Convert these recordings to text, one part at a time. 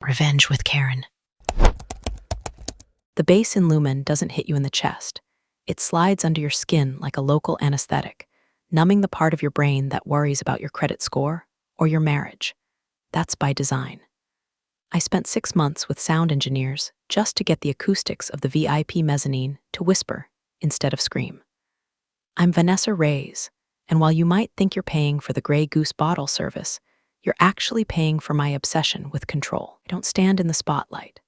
Revenge with Karen. The bass in Lumen doesn't hit you in the chest. It slides under your skin like a local anesthetic, numbing the part of your brain that worries about your credit score or your marriage. That's by design. I spent 6 months with sound engineers just to get the acoustics of the VIP mezzanine to whisper instead of scream. I'm Vanessa Reyes, and while you might think you're paying for the Grey Goose bottle service, you're actually paying for my obsession with control. I don't stand in the spotlight.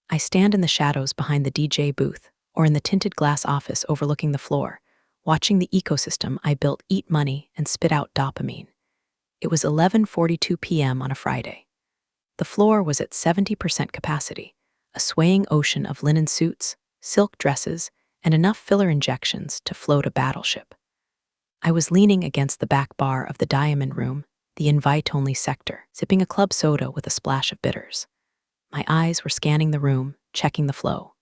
I stand in the shadows behind the DJ booth or in the tinted glass office overlooking the floor, watching the ecosystem I built eat money and spit out dopamine. It was 11:42 p.m. on a Friday. The floor was at 70% capacity, a swaying ocean of linen suits, silk dresses, and enough filler injections to float a battleship. I was leaning against the back bar of the Diamond Room, the invite-only sector, sipping a club soda with a splash of bitters. My eyes were scanning the room, checking the flow.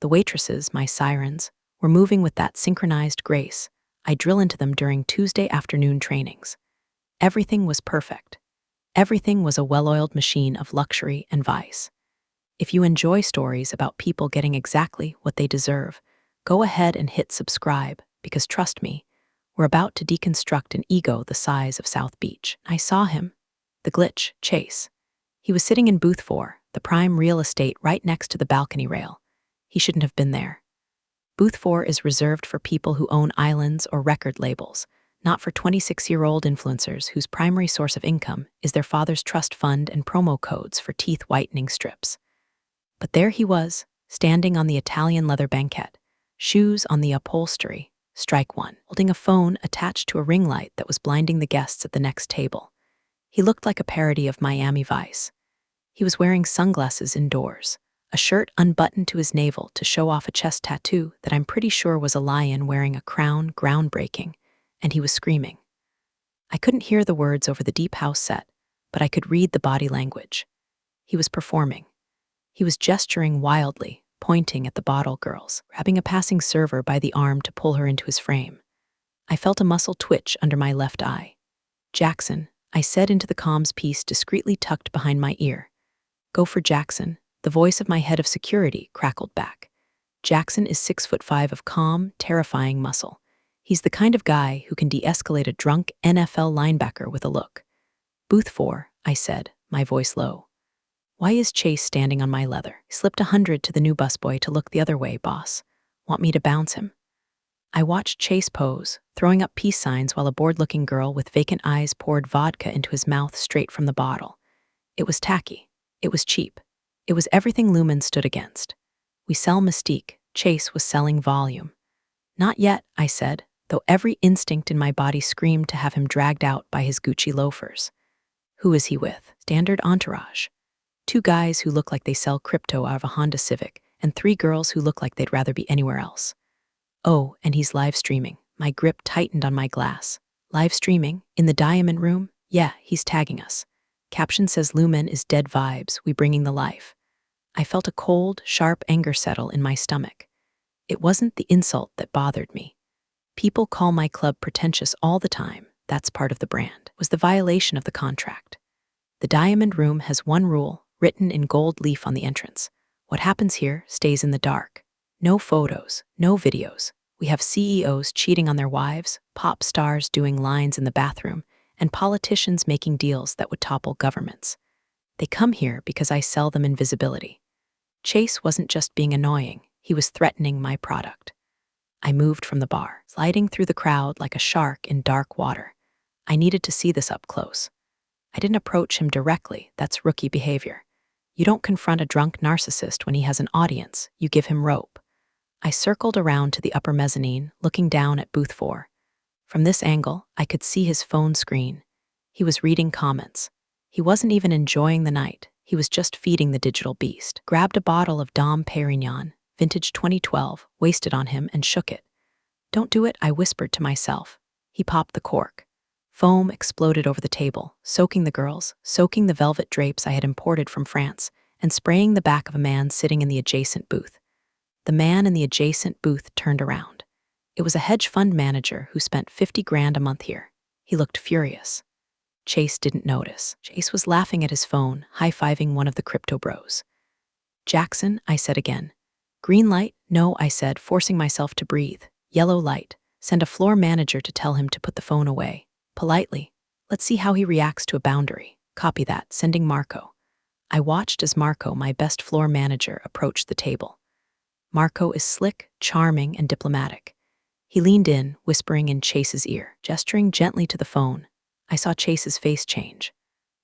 The waitresses, my sirens, were moving with that synchronized grace I drill into them during Tuesday afternoon trainings. Everything was perfect. Everything was a well-oiled machine of luxury and vice. If you enjoy stories about people getting exactly what they deserve, go ahead and hit subscribe, because trust me, we're about to deconstruct an ego the size of South Beach. I saw him, the glitch, Chase. He was sitting in booth 4, the prime real estate right next to the balcony rail. He shouldn't have been there. Booth 4 is reserved for people who own islands or record labels, not for 26-year-old influencers whose primary source of income is their father's trust fund and promo codes for teeth whitening strips. But there he was, standing on the Italian leather banquette, shoes on the upholstery, strike one, holding a phone attached to a ring light that was blinding the guests at the next table. He looked like a parody of Miami Vice. He was wearing sunglasses indoors, a shirt unbuttoned to his navel to show off a chest tattoo that I'm pretty sure was a lion wearing a crown, groundbreaking, and he was screaming. I couldn't hear the words over the deep house set, but I could read the body language. He was performing. He was gesturing wildly, pointing at the bottle girls, grabbing a passing server by the arm to pull her into his frame. I felt a muscle twitch under my left eye. "Jackson," I said into the comms piece discreetly tucked behind my ear. "Go for Jackson," the voice of my head of security crackled back. Jackson is 6'5" of calm, terrifying muscle. He's the kind of guy who can de-escalate a drunk NFL linebacker with a look. "Booth 4, I said, my voice low. "Why is Chase standing on my leather?" He slipped 100 to the new busboy to look the other way, boss. "Want me to bounce him?" I watched Chase pose, throwing up peace signs while a bored-looking girl with vacant eyes poured vodka into his mouth straight from the bottle. It was tacky. It was cheap. It was everything Lumen stood against. We sell mystique. Chase was selling volume. "Not yet," I said, though every instinct in my body screamed to have him dragged out by his Gucci loafers. "Who is he with?" "Standard entourage. 2 guys who look like they sell crypto out of a Honda Civic, and 3 girls who look like they'd rather be anywhere else. Oh, and he's live streaming." My grip tightened on my glass. "Live streaming? In the Diamond Room? Yeah, he's tagging us. Caption says Lumen is dead vibes, we bringing the life." I felt a cold, sharp anger settle in my stomach. It wasn't the insult that bothered me. People call my club pretentious all the time. That's part of the brand. It was the violation of the contract. The Diamond Room has one rule, written in gold leaf on the entrance. What happens here stays in the dark. No photos, no videos. We have CEOs cheating on their wives, pop stars doing lines in the bathroom, and politicians making deals that would topple governments. They come here because I sell them invisibility. Chase wasn't just being annoying, he was threatening my product. I moved from the bar, sliding through the crowd like a shark in dark water. I needed to see this up close. I didn't approach him directly, that's rookie behavior. You don't confront a drunk narcissist when he has an audience, you give him rope. I circled around to the upper mezzanine, looking down at booth 4. From this angle, I could see his phone screen. He was reading comments. He wasn't even enjoying the night, he was just feeding the digital beast. Grabbed a bottle of Dom Perignon, vintage 2012, wasted on him and shook it. "Don't do it," I whispered to myself. He popped the cork. Foam exploded over the table, soaking the girls, soaking the velvet drapes I had imported from France, and spraying the back of a man sitting in the adjacent booth. The man in the adjacent booth turned around. It was a hedge fund manager who spent 50 grand a month here. He looked furious. Chase didn't notice. Chase was laughing at his phone, high-fiving one of the crypto bros. "Jackson," I said again. "Green light?" "No," I said, forcing myself to breathe. "Yellow light. Send a floor manager to tell him to put the phone away. Politely. Let's see how he reacts to a boundary." "Copy that. Sending Marco." I watched as Marco, my best floor manager, approached the table. Marco is slick, charming, and diplomatic. He leaned in, whispering in Chase's ear, gesturing gently to the phone. I saw Chase's face change.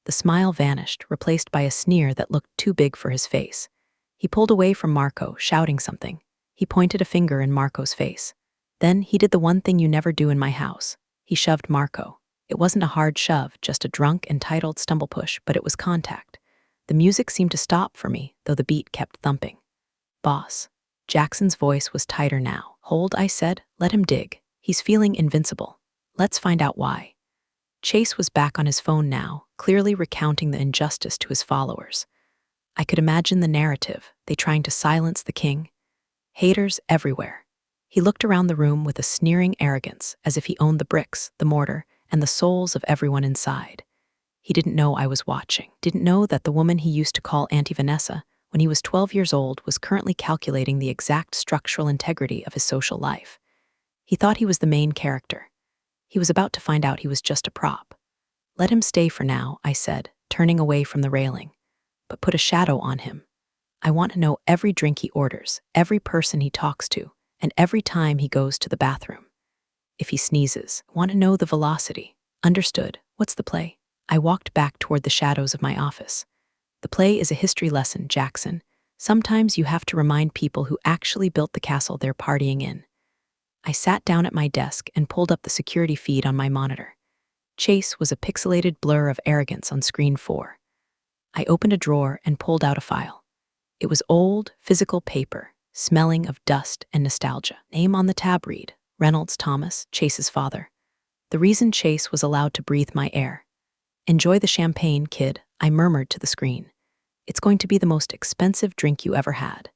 The smile vanished, replaced by a sneer that looked too big for his face. He pulled away from Marco, shouting something. He pointed a finger in Marco's face. Then he did the one thing you never do in my house. He shoved Marco. It wasn't a hard shove, just a drunk, entitled stumble push, but it was contact. The music seemed to stop for me, though the beat kept thumping. "Boss." Jackson's voice was tighter now. "Hold," I said. "Let him dig. He's feeling invincible. Let's find out why." Chase was back on his phone now, clearly recounting the injustice to his followers. I could imagine the narrative, they trying to silence the king. Haters everywhere. He looked around the room with a sneering arrogance, as if he owned the bricks, the mortar, and the souls of everyone inside. He didn't know I was watching, didn't know that the woman he used to call Auntie Vanessa, when he was 12 years old, was currently calculating the exact structural integrity of his social life. He thought he was the main character. He was about to find out he was just a prop. "Let him stay for now," I said, turning away from the railing. "But put a shadow on him. I want to know every drink he orders, every person he talks to, and every time he goes to the bathroom. If he sneezes, I want to know the velocity." "Understood. What's the play?" I walked back toward the shadows of my office. "The play is a history lesson, Jackson. Sometimes you have to remind people who actually built the castle they're partying in." I sat down at my desk and pulled up the security feed on my monitor. Chase was a pixelated blur of arrogance on screen 4. I opened a drawer and pulled out a file. It was old, physical paper, smelling of dust and nostalgia. Name on the tab read, Reynolds Thomas, Chase's father. The reason Chase was allowed to breathe my air. "Enjoy the champagne, kid," I murmured to the screen. "It's going to be the most expensive drink you ever had."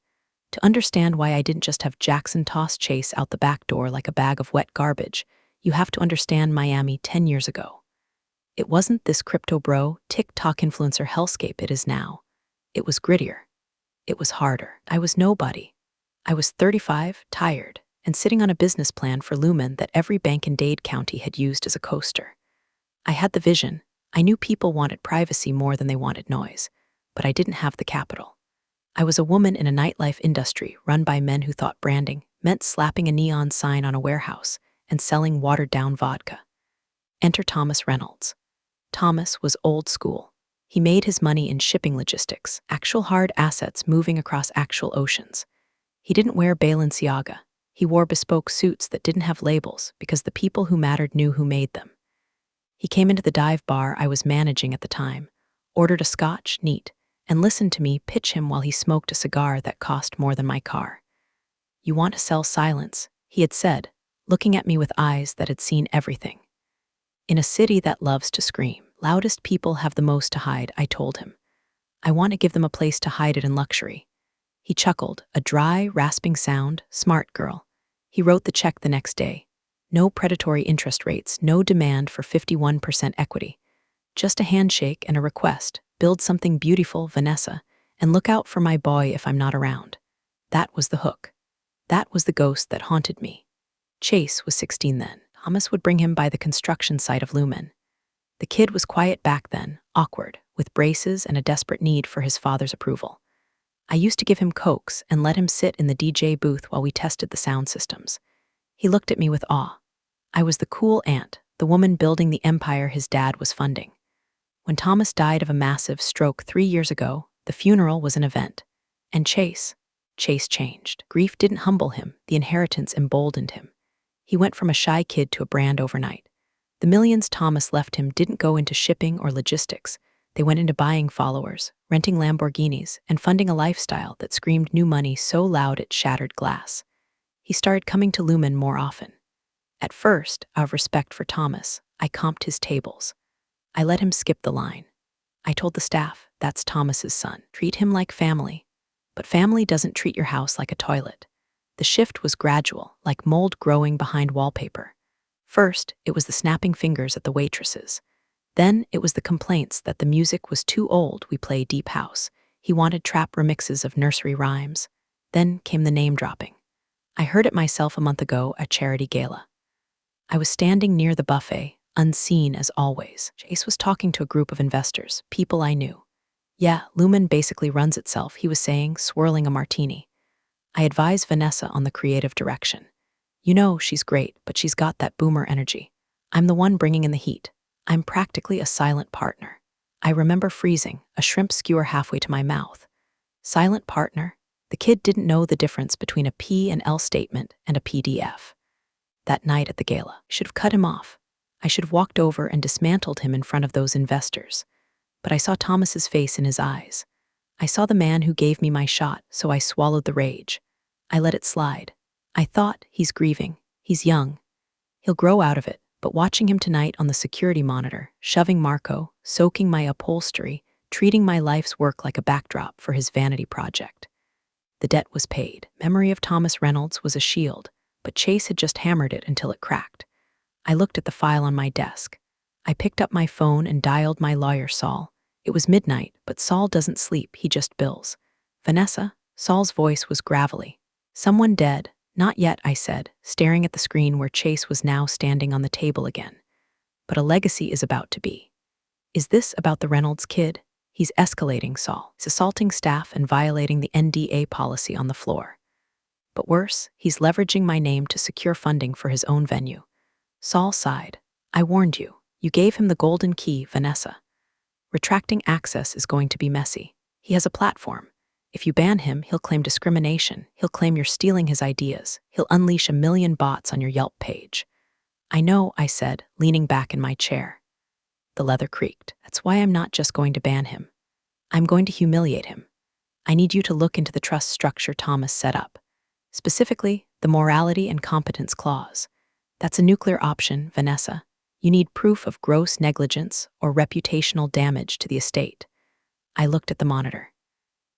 To understand why I didn't just have Jackson toss Chase out the back door like a bag of wet garbage, you have to understand Miami 10 years ago. It wasn't this crypto bro, TikTok influencer hellscape it is now. It was grittier. It was harder. I was nobody. I was 35, tired, and sitting on a business plan for Lumen that every bank in Dade County had used as a coaster. I had the vision. I knew people wanted privacy more than they wanted noise, but I didn't have the capital. I was a woman in a nightlife industry run by men who thought branding meant slapping a neon sign on a warehouse and selling watered-down vodka. Enter Thomas Reynolds. Thomas was old school. He made his money in shipping logistics, actual hard assets moving across actual oceans. He didn't wear Balenciaga. He wore bespoke suits that didn't have labels because the people who mattered knew who made them. He came into the dive bar I was managing at the time, ordered a scotch, neat, and listened to me pitch him while he smoked a cigar that cost more than my car. "You want to sell silence," he had said, looking at me with eyes that had seen everything. "In a city that loves to scream, loudest people have the most to hide," I told him. "I want to give them a place to hide it in luxury." He chuckled, a dry, rasping sound. "Smart girl." He wrote the check the next day. No predatory interest rates, no demand for 51% equity. Just a handshake and a request. "Build something beautiful, Vanessa, and look out for my boy if I'm not around." That was the hook. That was the ghost that haunted me. Chase was 16 then. Thomas would bring him by the construction site of Lumen. The kid was quiet back then, awkward, with braces and a desperate need for his father's approval. I used to give him cokes and let him sit in the DJ booth while we tested the sound systems. He looked at me with awe. I was the cool aunt, the woman building the empire his dad was funding. When Thomas died of a massive stroke 3 years ago, the funeral was an event. And Chase changed. Grief didn't humble him, the inheritance emboldened him. He went from a shy kid to a brand overnight. The millions Thomas left him didn't go into shipping or logistics. They went into buying followers, renting Lamborghinis, and funding a lifestyle that screamed new money so loud it shattered glass. He started coming to Lumen more often. At first, out of respect for Thomas, I comped his tables. I let him skip the line. I told the staff, "That's Thomas's son. Treat him like family." But family doesn't treat your house like a toilet. The shift was gradual, like mold growing behind wallpaper. First, it was the snapping fingers at the waitresses. Then it was the complaints that the music was too old we play deep house. He wanted trap remixes of nursery rhymes. Then came the name-dropping. I heard it myself a month ago at charity gala. I was standing near the buffet, unseen as always. Chase was talking to a group of investors, people I knew. Yeah, Lumen basically runs itself, he was saying, swirling a martini. I advised Vanessa on the creative direction. You know, she's great, but she's got that boomer energy. I'm the one bringing in the heat. I'm practically a silent partner. I remember freezing, a shrimp skewer halfway to my mouth. Silent partner? The kid didn't know the difference between a P and L statement and a PDF. That night at the gala, I should have cut him off. I should have walked over and dismantled him in front of those investors. But I saw Thomas's face in his eyes. I saw the man who gave me my shot, so I swallowed the rage. I let it slide. I thought, he's grieving. He's young. He'll grow out of it, but watching him tonight on the security monitor, shoving Marco, soaking my upholstery, treating my life's work like a backdrop for his vanity project. The debt was paid. Memory of Thomas Reynolds was a shield, but Chase had just hammered it until it cracked. I looked at the file on my desk. I picked up my phone and dialed my lawyer, Saul. It was midnight, but Saul doesn't sleep, he just bills. Vanessa? Saul's voice was gravelly. Someone dead? Not yet, I said, staring at the screen where Chase was now standing on the table again. But a legacy is about to be. Is this about the Reynolds kid? He's escalating, Saul. He's assaulting staff and violating the NDA policy on the floor. But worse, he's leveraging my name to secure funding for his own venue. Saul sighed. I warned you. You gave him the golden key, Vanessa. Retracting access is going to be messy. He has a platform. If you ban him, he'll claim discrimination. He'll claim you're stealing his ideas. He'll unleash 1 million bots on your Yelp page. I know, I said, leaning back in my chair. The leather creaked. That's why I'm not just going to ban him. I'm going to humiliate him. I need you to look into the trust structure Thomas set up. Specifically, the morality and competence clause. That's a nuclear option, Vanessa. You need proof of gross negligence or reputational damage to the estate. I looked at the monitor.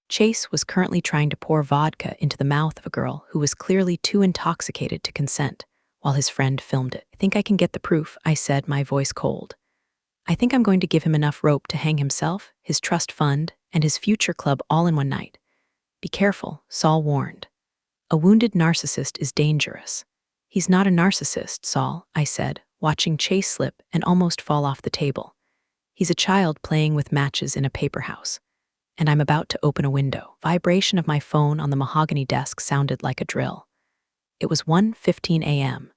Chase was currently trying to pour vodka into the mouth of a girl who was clearly too intoxicated to consent, while his friend filmed it. I think I can get the proof, I said, my voice cold. I think I'm going to give him enough rope to hang himself, his trust fund, and his future club all in one night. Be careful, Saul warned. A wounded narcissist is dangerous. He's not a narcissist, Saul, I said, watching Chase slip and almost fall off the table. He's a child playing with matches in a paper house. And I'm about to open a window. Vibration of my phone on the mahogany desk sounded like a drill. It was 1:15 a.m.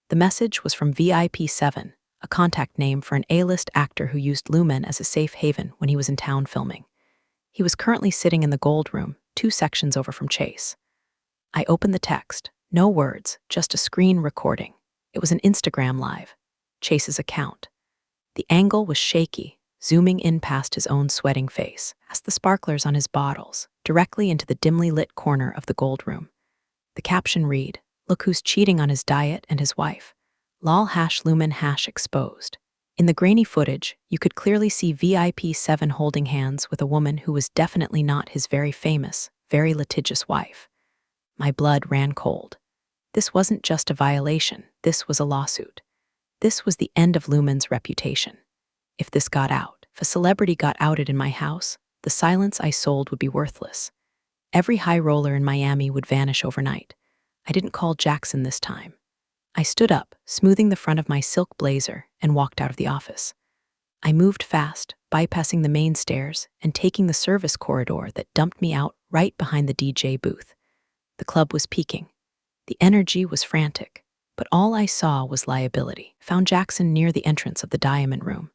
The message was from VIP7, a contact name for an A-list actor who used Lumen as a safe haven when he was in town filming. He was currently sitting in the gold room, 2 sections over from Chase. I opened the text. No words, just a screen recording. It was an Instagram live. Chase's account. The angle was shaky, zooming in past his own sweating face, past the sparklers on his bottles, directly into the dimly lit corner of the gold room. The caption read, "Look who's cheating on his diet and his wife. lol#Lumen#exposed." In the grainy footage, you could clearly see VIP7 holding hands with a woman who was definitely not his very famous, very litigious wife. My blood ran cold. This wasn't just a violation, this was a lawsuit. This was the end of Lumen's reputation. If this got out, if a celebrity got outed in my house, the silence I sold would be worthless. Every high roller in Miami would vanish overnight. I didn't call Jackson this time. I stood up, smoothing the front of my silk blazer, and walked out of the office. I moved fast, bypassing the main stairs and taking the service corridor that dumped me out right behind the DJ booth. The club was peaking. The energy was frantic, but all I saw was liability. Found Jackson near the entrance of the Diamond Room.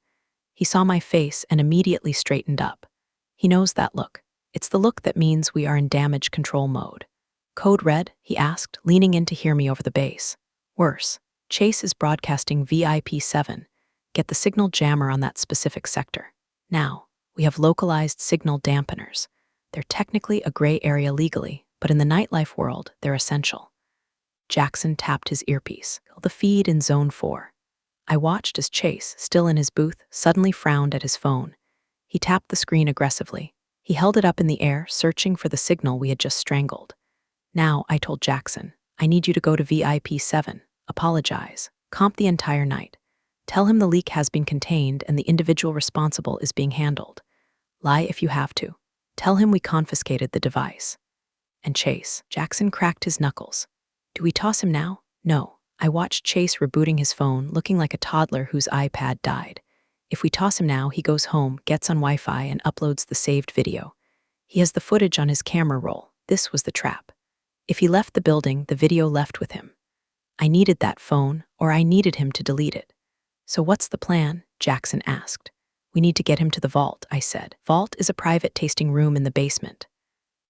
He saw my face and immediately straightened up. He knows that look. It's the look that means we are in damage control mode. Code red? He asked, leaning in to hear me over the bass. Worse, Chase is broadcasting VIP7. Get the signal jammer on that specific sector. Now, we have localized signal dampeners. They're technically a gray area legally, but in the nightlife world, they're essential. Jackson tapped his earpiece. The feed in Zone 4. I watched as Chase, still in his booth, suddenly frowned at his phone. He tapped the screen aggressively. He held it up in the air, searching for the signal we had just strangled. Now, I told Jackson, I need you to go to VIP7. Apologize. Comp the entire night. Tell him the leak has been contained and the individual responsible is being handled. Lie if you have to. Tell him we confiscated the device. And Chase. Jackson cracked his knuckles. Do we toss him now? No. I watched Chase rebooting his phone, looking like a toddler whose iPad died. If we toss him now, he goes home, gets on Wi-Fi, and uploads the saved video. He has the footage on his camera roll. This was the trap. If he left the building, the video left with him. I needed that phone, or I needed him to delete it. So what's the plan? Jackson asked. We need to get him to the vault, I said. Vault is a private tasting room in the basement.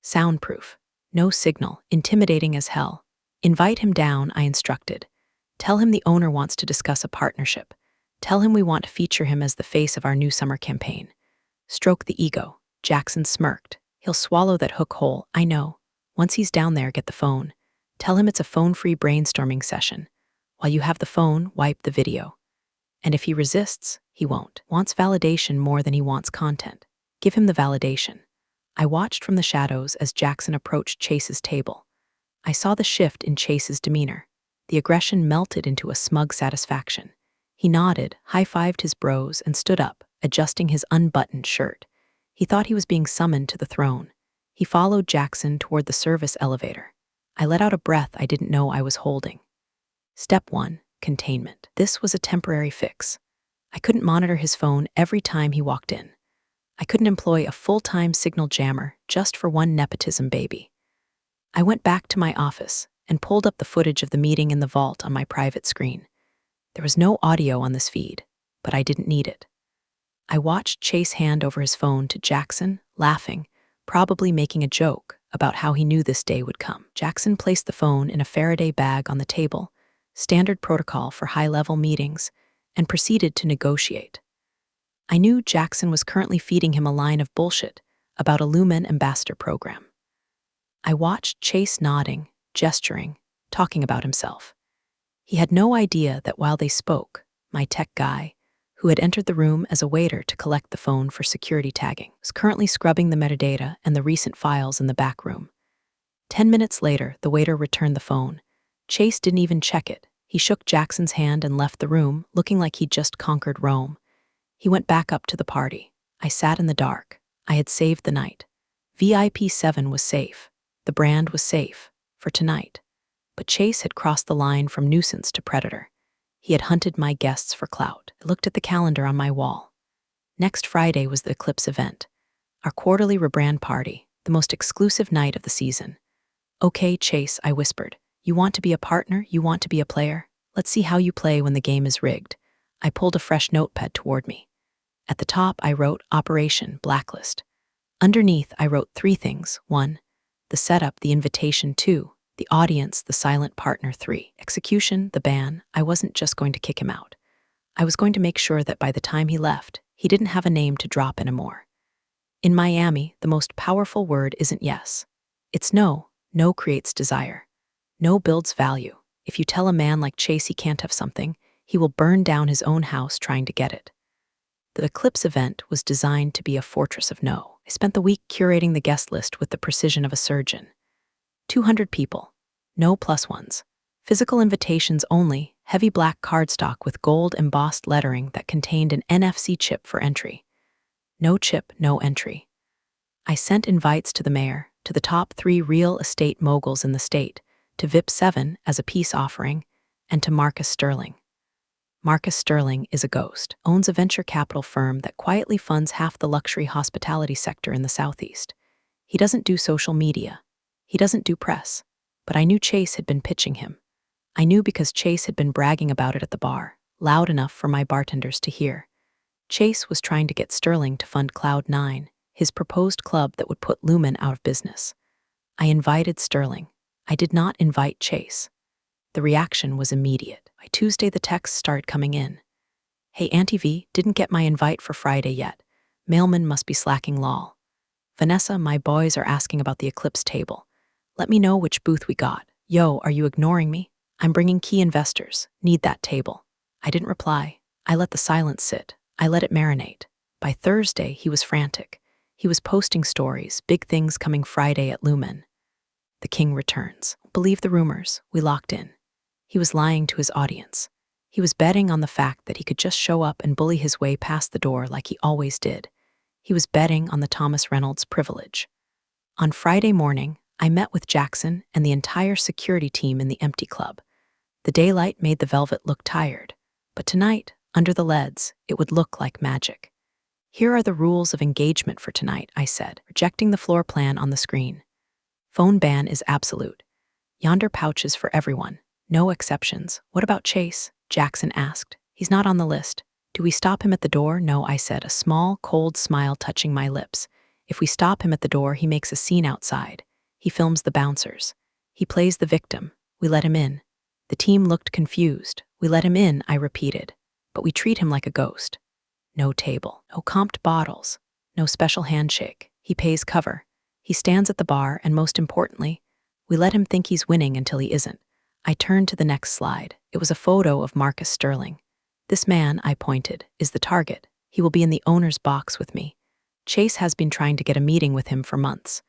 Soundproof. No signal, intimidating as hell. Invite him down, I instructed. Tell him the owner wants to discuss a partnership. Tell him we want to feature him as the face of our new summer campaign. Stroke the ego. Jackson smirked. He'll swallow that hook whole, I know. Once he's down there, get the phone. Tell him it's a phone-free brainstorming session. While you have the phone, wipe the video. And if he resists, he won't. Wants validation more than he wants content. Give him the validation. I watched from the shadows as Jackson approached Chase's table. I saw the shift in Chase's demeanor. The aggression melted into a smug satisfaction. He nodded, high-fived his bros, and stood up, adjusting his unbuttoned shirt. He thought he was being summoned to the throne. He followed Jackson toward the service elevator. I let out a breath I didn't know I was holding. Step 1. Containment. This was a temporary fix. I couldn't monitor his phone every time he walked in. I couldn't employ a full-time signal jammer just for one nepotism baby. I went back to my office and pulled up the footage of the meeting in the vault on my private screen. There was no audio on this feed, but I didn't need it. I watched Chase hand over his phone to Jackson, laughing, probably making a joke about how he knew this day would come. Jackson placed the phone in a Faraday bag on the table, standard protocol for high-level meetings, and proceeded to negotiate. I knew Jackson was currently feeding him a line of bullshit about a Lumen ambassador program. I watched Chase nodding, gesturing, talking about himself. He had no idea that while they spoke, my tech guy, who had entered the room as a waiter to collect the phone for security tagging, was currently scrubbing the metadata and the recent files in the back room. 10 minutes later, the waiter returned the phone. Chase didn't even check it. He shook Jackson's hand and left the room, looking like he'd just conquered Rome. He went back up to the party. I sat in the dark. I had saved the night. VIP 7 was safe. The brand was safe. For tonight. But Chase had crossed the line from nuisance to predator. He had hunted my guests for clout. I looked at the calendar on my wall. Next Friday was the Eclipse event. Our quarterly rebrand party, the most exclusive night of the season. Okay, Chase, I whispered. You want to be a partner? You want to be a player? Let's see how you play when the game is rigged. I pulled a fresh notepad toward me. At the top, I wrote Operation Blacklist. Underneath, I wrote 3 things. 1. The setup, the invitation. 2. The audience, the silent partner. 3. Execution, the ban. I wasn't just going to kick him out. I was going to make sure that by the time he left, he didn't have a name to drop anymore. In Miami, the most powerful word isn't yes. It's no. No creates desire. No builds value. If you tell a man like Chase he can't have something, he will burn down his own house trying to get it. The Eclipse event was designed to be a fortress of no. I spent the week curating the guest list with the precision of a surgeon. 200 people. No plus ones. Physical invitations only, heavy black cardstock with gold embossed lettering that contained an NFC chip for entry. No chip, no entry. I sent invites to the mayor, to the top 3 real estate moguls in the state, to VIP 7 as a peace offering, and to Marcus Sterling. Marcus Sterling is a ghost, owns a venture capital firm that quietly funds half the luxury hospitality sector in the Southeast. He doesn't do social media. He doesn't do press. But I knew Chase had been pitching him. I knew because Chase had been bragging about it at the bar, loud enough for my bartenders to hear. Chase was trying to get Sterling to fund Cloud9, his proposed club that would put Lumen out of business. I invited Sterling. I did not invite Chase. The reaction was immediate. By Tuesday, the texts started coming in. Hey, Auntie V, didn't get my invite for Friday yet. Mailman must be slacking lol. Vanessa, my boys are asking about the Eclipse table. Let me know which booth we got. Yo, are you ignoring me? I'm bringing key investors. Need that table. I didn't reply. I let the silence sit. I let it marinate. By Thursday, he was frantic. He was posting stories, big things coming Friday at Lumen. The king returns. Believe the rumors. We locked in. He was lying to his audience. He was betting on the fact that he could just show up and bully his way past the door like he always did. He was betting on the Thomas Reynolds privilege. On Friday morning, I met with Jackson and the entire security team in the empty club. The daylight made the velvet look tired, but tonight, under the leads, it would look like magic. "Here are the rules of engagement for tonight," I said, rejecting the floor plan on the screen. "Phone ban is absolute. Yonder pouches for everyone. No exceptions. What about Chase?" Jackson asked. "He's not on the list. Do we stop him at the door?" "No," I said, a small, cold smile touching my lips. "If we stop him at the door, he makes a scene outside. He films the bouncers. He plays the victim. We let him in." The team looked confused. "We let him in," I repeated. "But we treat him like a ghost. No table, no comped bottles, no special handshake. He pays cover. He stands at the bar, and most importantly, we let him think he's winning until he isn't." I turned to the next slide. It was a photo of Marcus Sterling. "This man," I pointed, "is the target. He will be in the owner's box with me. Chase has been trying to get a meeting with him for months.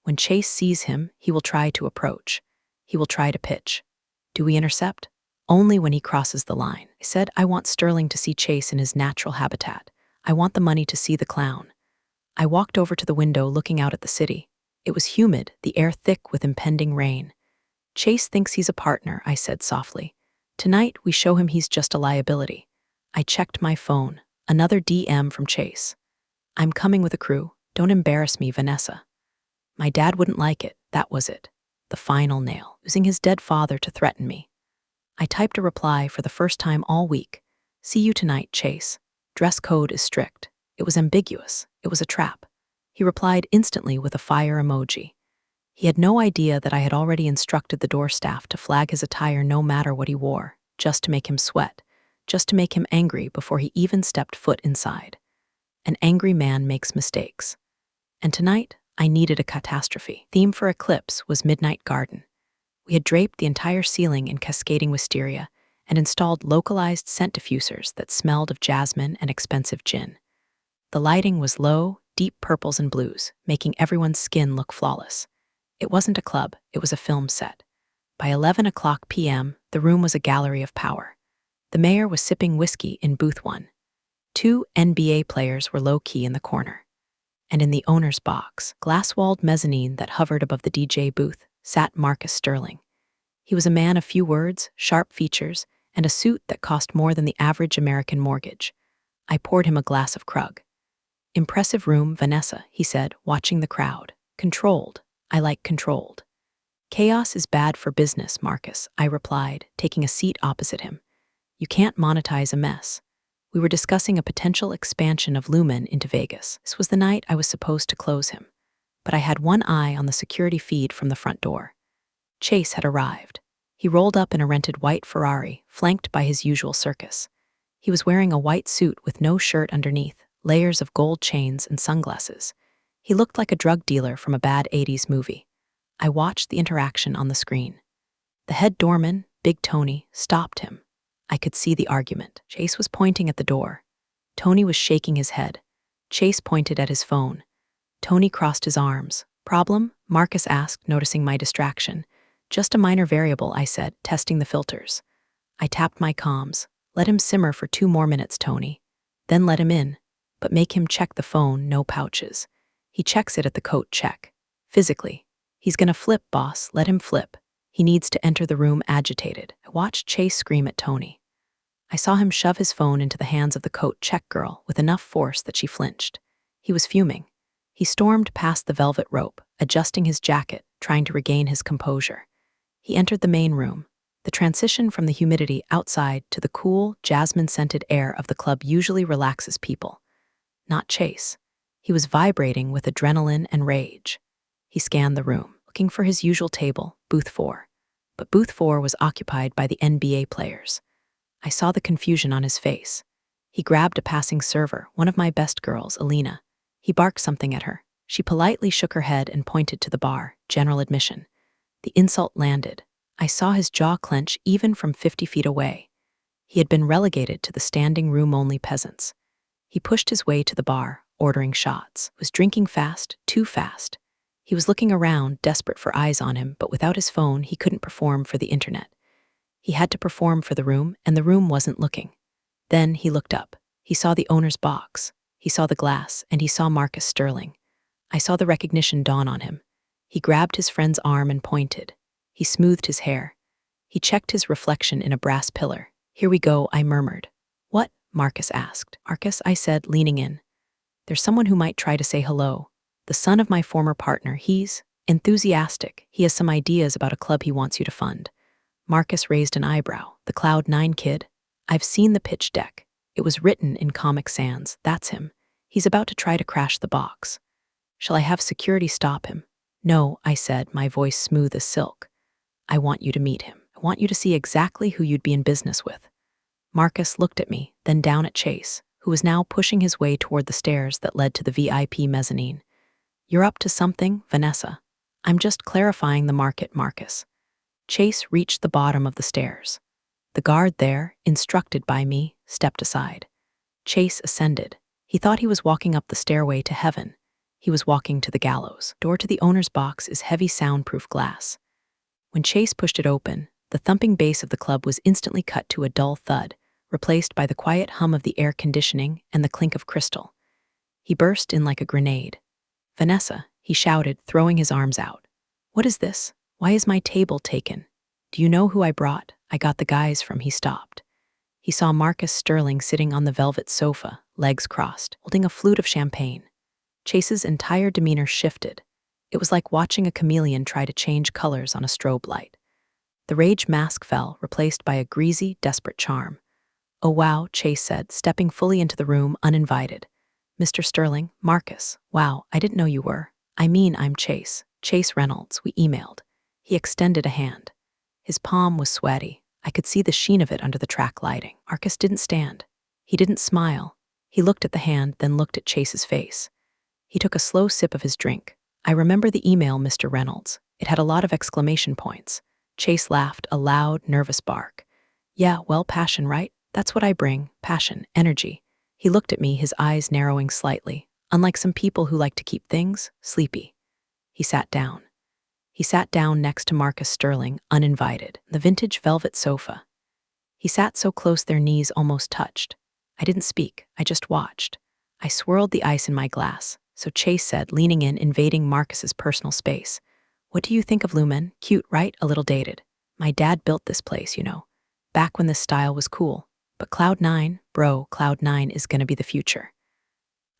When Chase sees him, he will try to approach. He will try to pitch. Do we intercept?" "Only when he crosses the line." I said, "I want Sterling to see Chase in his natural habitat. I want the money to see the clown." I walked over to the window looking out at the city. It was humid, the air thick with impending rain. "Chase thinks he's a partner," I said softly. "Tonight, we show him he's just a liability." I checked my phone. Another DM from Chase. "I'm coming with a crew. Don't embarrass me, Vanessa." My dad wouldn't like it. That was it. The final nail, using his dead father to threaten me. I typed a reply for the first time all week. "See you tonight, Chase. Dress code is strict." It was ambiguous. It was a trap. He replied instantly with a fire emoji. He had no idea that I had already instructed the door staff to flag his attire no matter what he wore, just to make him sweat, just to make him angry before he even stepped foot inside. An angry man makes mistakes. And tonight, I needed a catastrophe. Theme for Eclipse was Midnight Garden. We had draped the entire ceiling in cascading wisteria and installed localized scent diffusers that smelled of jasmine and expensive gin. The lighting was low, deep purples and blues, making everyone's skin look flawless. It wasn't a club, it was a film set. By 11 o'clock p.m., the room was a gallery of power. The mayor was sipping whiskey in booth 1. 2 NBA players were low-key in the corner. And in the owner's box, glass-walled mezzanine that hovered above the DJ booth, sat Marcus Sterling. He was a man of few words, sharp features, and a suit that cost more than the average American mortgage. I poured him a glass of Krug. "Impressive room, Vanessa," he said, watching the crowd. "Controlled. I like controlled." "Chaos is bad for business, Marcus," I replied, taking a seat opposite him. "You can't monetize a mess." We were discussing a potential expansion of Lumen into Vegas. This was the night I was supposed to close him. But I had one eye on the security feed from the front door. Chase had arrived. He rolled up in a rented white Ferrari, flanked by his usual circus. He was wearing a white suit with no shirt underneath, layers of gold chains and sunglasses. He looked like a drug dealer from a bad 80s movie. I watched the interaction on the screen. The head doorman, Big Tony, stopped him. I could see the argument. Chase was pointing at the door. Tony was shaking his head. Chase pointed at his phone. Tony crossed his arms. "Problem?" Marcus asked, noticing my distraction. "Just a minor variable," I said, testing the filters. I tapped my comms. "Let him simmer for 2 more minutes, Tony. Then let him in. But make him check the phone, no pouches. He checks it at the coat check. Physically. He's gonna flip, boss. Let him flip. He needs to enter the room agitated." I watched Chase scream at Tony. I saw him shove his phone into the hands of the coat check girl with enough force that she flinched. He was fuming. He stormed past the velvet rope, adjusting his jacket, trying to regain his composure. He entered the main room. The transition from the humidity outside to the cool, jasmine-scented air of the club usually relaxes people. Not Chase. He was vibrating with adrenaline and rage. He scanned the room, looking for his usual table, booth 4. But booth 4 was occupied by the NBA players. I saw the confusion on his face. He grabbed a passing server, one of my best girls, Alina. He barked something at her. She politely shook her head and pointed to the bar, general admission. The insult landed. I saw his jaw clench even from 50 feet away. He had been relegated to the standing room-only peasants. He pushed his way to the bar, ordering shots. Was drinking fast, too fast. He was looking around, desperate for eyes on him, but without his phone, he couldn't perform for the internet. He had to perform for the room, and the room wasn't looking. Then he looked up. He saw the owner's box. He saw the glass, and he saw Marcus Sterling. I saw the recognition dawn on him. He grabbed his friend's arm and pointed. He smoothed his hair. He checked his reflection in a brass pillar. "Here we go," I murmured. "What?" Marcus asked. "Marcus," I said, leaning in. "There's someone who might try to say hello. The son of my former partner. He's enthusiastic. He has some ideas about a club he wants you to fund." Marcus raised an eyebrow. "The Cloud9 kid? I've seen the pitch deck. It was written in Comic Sans. That's him. He's about to try to crash the box. Shall I have security stop him?" "No," I said, my voice smooth as silk. "I want you to meet him. I want you to see exactly who you'd be in business with." Marcus looked at me, then down at Chase, who was now pushing his way toward the stairs that led to the VIP mezzanine. "You're up to something, Vanessa." "I'm just clarifying the market, Marcus." Chase reached the bottom of the stairs. The guard there, instructed by me, stepped aside. Chase ascended. He thought he was walking up the stairway to heaven. He was walking to the gallows. Door to the owner's box is heavy soundproof glass. When Chase pushed it open, the thumping bass of the club was instantly cut to a dull thud, replaced by the quiet hum of the air conditioning and the clink of crystal. He burst in like a grenade. "Vanessa," he shouted, throwing his arms out. "What is this? Why is my table taken? Do you know who I brought? I got the guys from." He stopped. He saw Marcus Sterling sitting on the velvet sofa, legs crossed, holding a flute of champagne. Chase's entire demeanor shifted. It was like watching a chameleon try to change colors on a strobe light. The rage mask fell, replaced by a greasy, desperate charm. "Oh wow," Chase said, stepping fully into the room uninvited. "Mr. Sterling, Marcus, wow, I didn't know you were. I'm Chase. Chase Reynolds." We emailed. He extended a hand. His palm was sweaty. I could see the sheen of it under the track lighting. Marcus didn't stand. He didn't smile. He looked at the hand, then looked at Chase's face. He took a slow sip of his drink. "I remember the email, Mr. Reynolds. It had a lot of exclamation points." Chase laughed, a loud, nervous bark. "Yeah, well, passion, right? That's what I bring. Passion, energy." He looked at me, his eyes narrowing slightly. "Unlike some people who like to keep things sleepy." He sat down. He sat down next to Marcus Sterling, uninvited, the vintage velvet sofa. He sat so close their knees almost touched. I didn't speak, I just watched. I swirled the ice in my glass, so Chase said, leaning in, invading Marcus's personal space. "What do you think of Lumen? Cute, right? A little dated. My dad built this place, you know, back when this style was cool. But Cloud9, bro, Cloud9 is gonna be the future.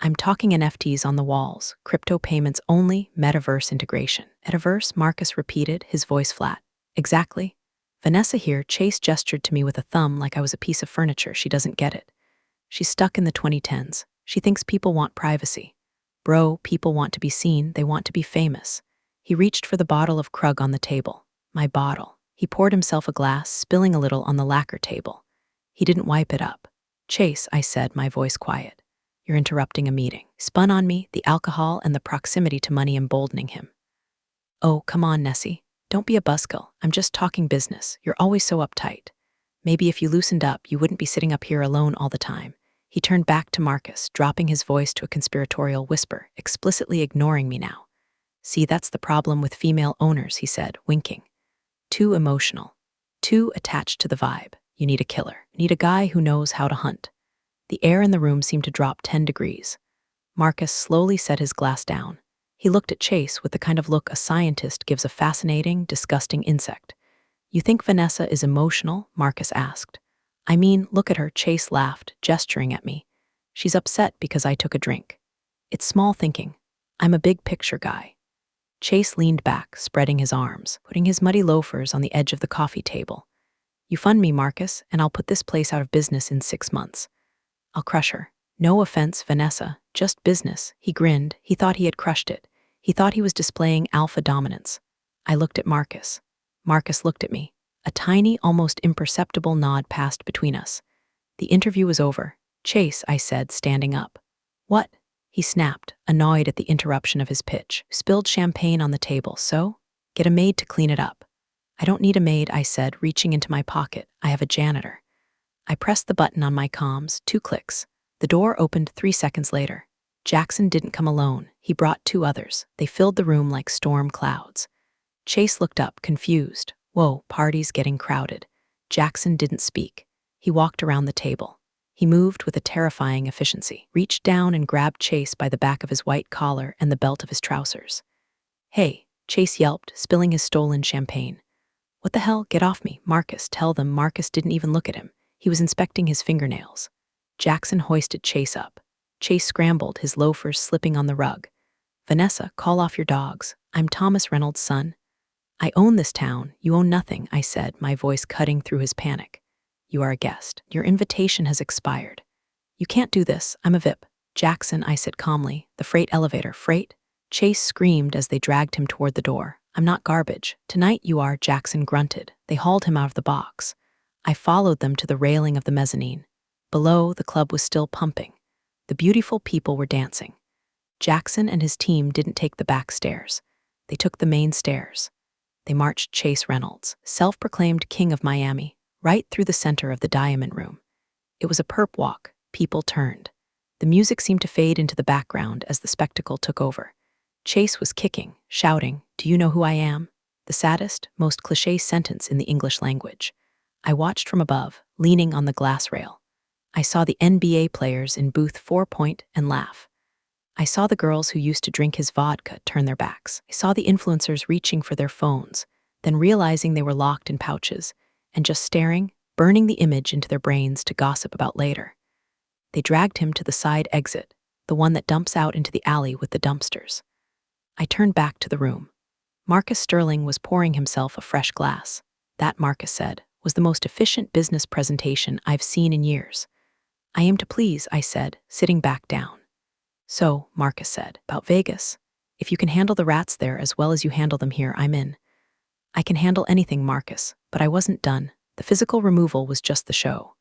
I'm talking NFTs on the walls, crypto payments only, metaverse integration." "Metaverse?" Marcus repeated, his voice flat. "Exactly. Vanessa here," Chase gestured to me with a thumb like I was a piece of furniture. "She doesn't get it. She's stuck in the 2010s. She thinks people want privacy. Bro, people want to be seen, they want to be famous." He reached for the bottle of Krug on the table. "My bottle." He poured himself a glass, spilling a little on the lacquer table. He didn't wipe it up. "Chase," I said, my voice quiet. "You're interrupting a meeting." Spun on me, the alcohol and the proximity to money emboldening him. "Oh, come on, Nessie. Don't be a buzzkill. I'm just talking business. You're always so uptight. Maybe if you loosened up, you wouldn't be sitting up here alone all the time." He turned back to Marcus, dropping his voice to a conspiratorial whisper, explicitly ignoring me now. "See, that's the problem with female owners," he said, winking. "Too emotional. Too attached to the vibe. You need a killer. You need a guy who knows how to hunt." The air in the room seemed to drop 10 degrees. Marcus slowly set his glass down. He looked at Chase with the kind of look a scientist gives a fascinating, disgusting insect. "You think Vanessa is emotional?" Marcus asked. "I mean, look at her." Chase laughed, gesturing at me. "She's upset because I took a drink. It's small thinking. I'm a big picture guy." Chase leaned back, spreading his arms, putting his muddy loafers on the edge of the coffee table. "You fund me, Marcus, and I'll put this place out of business in 6 months. I'll crush her. No offense, Vanessa, just business." He grinned. He thought he had crushed it. He thought he was displaying alpha dominance. I looked at Marcus. Marcus looked at me. A tiny, almost imperceptible nod passed between us. The interview was over. "Chase," I said, standing up. "What?" He snapped, annoyed at the interruption of his pitch. "Spilled champagne on the table, so? Get a maid to clean it up." "I don't need a maid," I said, reaching into my pocket. "I have a janitor." I pressed the button on my comms, 2 clicks. The door opened 3 seconds later. Jackson didn't come alone. He brought 2 others. They filled the room like storm clouds. Chase looked up, confused. "Whoa, party's getting crowded." Jackson didn't speak. He walked around the table. He moved with a terrifying efficiency, reached down and grabbed Chase by the back of his white collar and the belt of his trousers. "Hey," Chase yelped, spilling his stolen champagne. "What the hell? Get off me, Marcus." Tell them Marcus didn't even look at him. He was inspecting his fingernails. Jackson hoisted Chase up. Chase scrambled, his loafers slipping on the rug. "Vanessa, call off your dogs. I'm Thomas Reynolds' son." "I own this town. You own nothing," I said, my voice cutting through his panic. "You are a guest. Your invitation has expired." "You can't do this. I'm a VIP." "Jackson," I said calmly. "The freight elevator." "Freight?" Chase screamed as they dragged him toward the door. "I'm not garbage." "Tonight you are," Jackson grunted. They hauled him out of the box. I followed them to the railing of the mezzanine. Below, the club was still pumping. The beautiful people were dancing. Jackson and his team didn't take the back stairs. They took the main stairs. They marched Chase Reynolds, self-proclaimed king of Miami, right through the center of the Diamond Room. It was a perp walk. People turned. The music seemed to fade into the background as the spectacle took over. Chase was kicking, shouting, "Do you know who I am?" The saddest, most cliché sentence in the English language. I watched from above, leaning on the glass rail. I saw the NBA players in booth 4 and laugh. I saw the girls who used to drink his vodka turn their backs. I saw the influencers reaching for their phones, then realizing they were locked in pouches, and just staring, burning the image into their brains to gossip about later. They dragged him to the side exit, the one that dumps out into the alley with the dumpsters. I turned back to the room. Marcus Sterling was pouring himself a fresh glass. That, Marcus said, was the most efficient business presentation I've seen in years. "I aim to please," I said, sitting back down. "So," Marcus said, "about Vegas. If you can handle the rats there as well as you handle them here, I'm in." "I can handle anything, Marcus," but I wasn't done. The physical removal was just the show.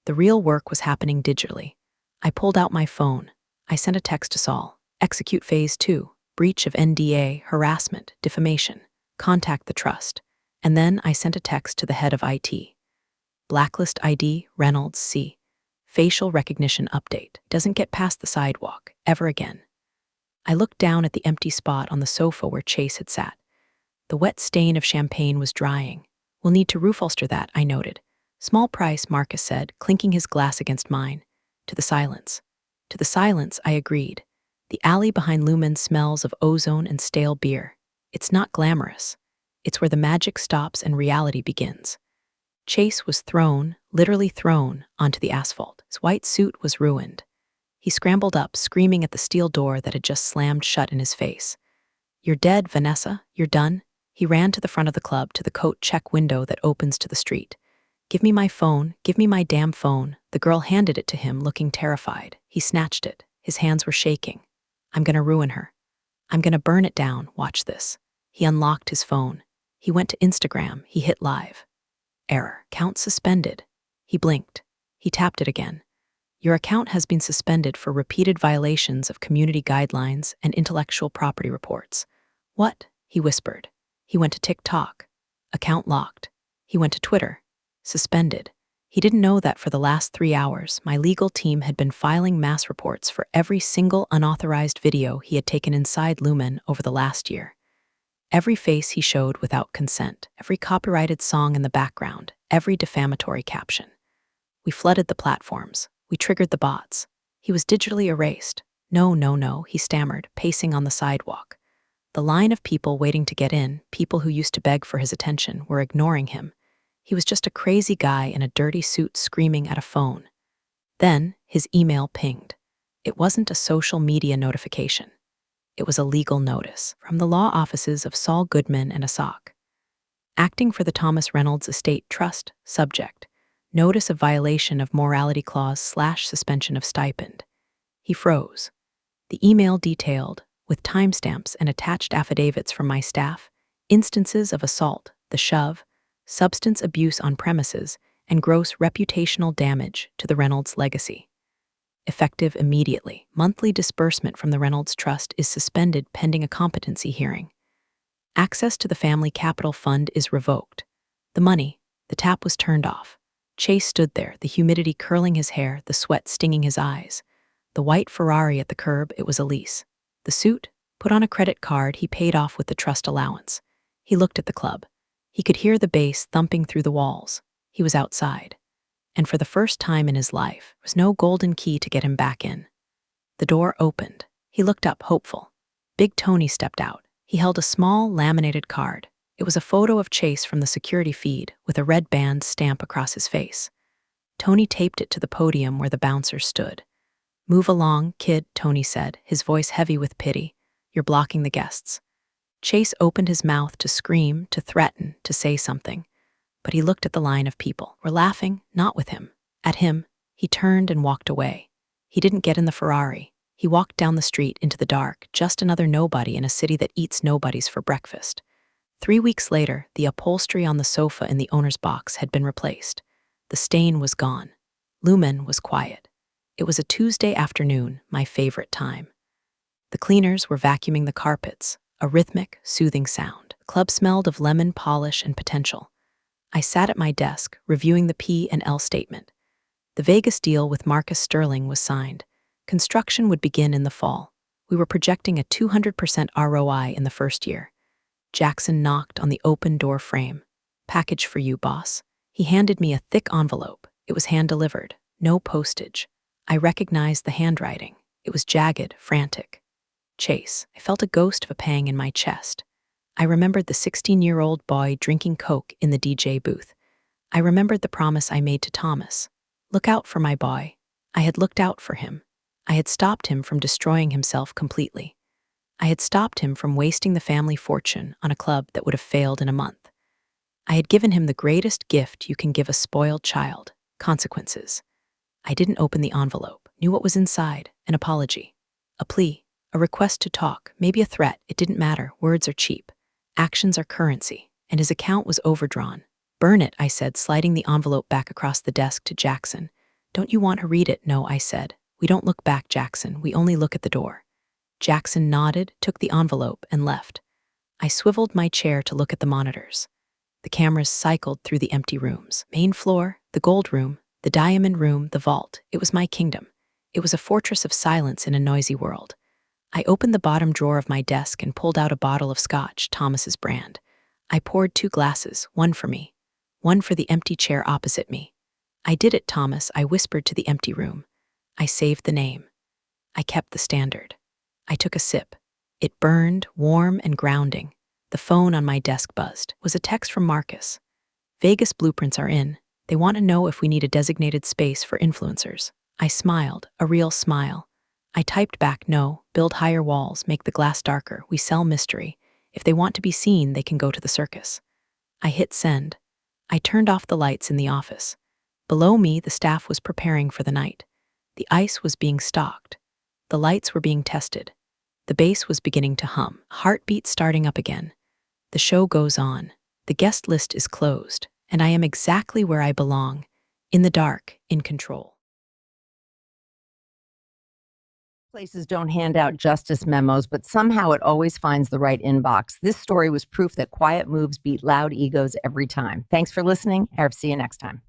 The real work was happening digitally. I pulled out my phone. I sent a text to Saul. "Execute phase 2, breach of NDA, harassment, defamation. Contact the trust." And then I sent a text to the head of IT. "Blacklist ID, Reynolds, C. Facial recognition update. Doesn't get past the sidewalk, ever again." I looked down at the empty spot on the sofa where Chase had sat. The wet stain of champagne was drying. "We'll need to roof-ulster that," I noted. "Small price," Marcus said, clinking his glass against mine. To the silence. To the silence, I agreed. The alley behind Lumen smells of ozone and stale beer. It's not glamorous. It's where the magic stops and reality begins. Chase was thrown, literally thrown, onto the asphalt. His white suit was ruined. He scrambled up, screaming at the steel door that had just slammed shut in his face. "You're dead, Vanessa. You're done." He ran to the front of the club, to the coat check window that opens to the street. "Give me my phone. Give me my damn phone." The girl handed it to him, looking terrified. He snatched it. His hands were shaking. "I'm gonna ruin her. I'm gonna burn it down. Watch this." He unlocked his phone. He went to Instagram. He hit live. Error. Account suspended. He blinked. He tapped it again. "Your account has been suspended for repeated violations of community guidelines and intellectual property reports." "What?" he whispered. He went to TikTok. Account locked. He went to Twitter. Suspended. He didn't know that for the last 3 hours, my legal team had been filing mass reports for every single unauthorized video he had taken inside Lumen over the last year. Every face he showed without consent, every copyrighted song in the background, every defamatory caption. We flooded the platforms. We triggered the bots. He was digitally erased. "No, no, no," he stammered, pacing on the sidewalk. The line of people waiting to get in, people who used to beg for his attention, were ignoring him. He was just a crazy guy in a dirty suit screaming at a phone. Then his email pinged. It wasn't a social media notification. It was a legal notice from the law offices of Saul Goodman and Asok. Acting for the Thomas Reynolds Estate Trust, subject. Notice of violation of morality clause / suspension of stipend. He froze. The email detailed, with timestamps and attached affidavits from my staff, instances of assault, the shove, substance abuse on premises, and gross reputational damage to the Reynolds legacy. Effective immediately. Monthly disbursement from the Reynolds Trust is suspended pending a competency hearing. Access to the family capital fund is revoked. The tap was turned off. Chase stood there, the humidity curling his hair, the sweat stinging his eyes. The white Ferrari at the curb, it was a lease. The suit, put on a credit card he paid off with the trust allowance. He looked at the club. He could hear the bass thumping through the walls. He was outside. And for the first time in his life, there was no golden key to get him back in. The door opened. He looked up, hopeful. Big Tony stepped out. He held a small, laminated card. It was a photo of Chase from the security feed with a red band stamp across his face. Tony taped it to the podium where the bouncers stood. "Move along, kid," Tony said, his voice heavy with pity. "You're blocking the guests." Chase opened his mouth to scream, to threaten, to say something. But he looked at the line of people. Were laughing, not with him. At him. He turned and walked away. He didn't get in the Ferrari. He walked down the street into the dark, just another nobody in a city that eats nobodies for breakfast. 3 weeks later, the upholstery on the sofa in the owner's box had been replaced. The stain was gone. Lumen was quiet. It was a Tuesday afternoon, my favorite time. The cleaners were vacuuming the carpets, a rhythmic, soothing sound. The club smelled of lemon polish and potential. I sat at my desk, reviewing the P&L statement. The Vegas deal with Marcus Sterling was signed. Construction would begin in the fall. We were projecting a 200% ROI in the first year. Jackson knocked on the open door frame. "Package for you, boss." He handed me a thick envelope. It was hand-delivered, no postage. I recognized the handwriting. It was jagged, frantic. Chase. I felt a ghost of a pang in my chest. I remembered the 16-year-old boy drinking Coke in the DJ booth. I remembered the promise I made to Thomas. Look out for my boy. I had looked out for him. I had stopped him from destroying himself completely. I had stopped him from wasting the family fortune on a club that would have failed in a month. I had given him the greatest gift you can give a spoiled child: consequences. I didn't open the envelope, knew what was inside: an apology, a plea, a request to talk, maybe a threat. It didn't matter. Words are cheap. Actions are currency, and his account was overdrawn. "Burn it," I said, sliding the envelope back across the desk to Jackson. "Don't you want to read it?" "No," I said. "We don't look back, Jackson. We only look at the door." Jackson nodded, took the envelope, and left. I swiveled my chair to look at the monitors. The cameras cycled through the empty rooms. Main floor, the gold room, the diamond room, the vault. It was my kingdom. It was a fortress of silence in a noisy world. I opened the bottom drawer of my desk and pulled out a bottle of scotch, Thomas's brand. I poured 2 glasses, one for me, one for the empty chair opposite me. "I did it, Thomas," I whispered to the empty room. I saved the name. I kept the standard. I took a sip. It burned, warm and grounding. The phone on my desk buzzed. It was a text from Marcus. "Vegas blueprints are in. They want to know if we need a designated space for influencers." I smiled, a real smile. I typed back, "No, build higher walls, make the glass darker. We sell mystery. If they want to be seen, they can go to the circus." I hit send. I turned off the lights in the office. Below me, the staff was preparing for the night. The ice was being stocked. The lights were being tested. The bass was beginning to hum, heartbeat starting up again. The show goes on. The guest list is closed, and I am exactly where I belong, in the dark, in control. Places don't hand out justice memos, but somehow it always finds the right inbox. This story was proof that quiet moves beat loud egos every time. Thanks for listening. See you next time.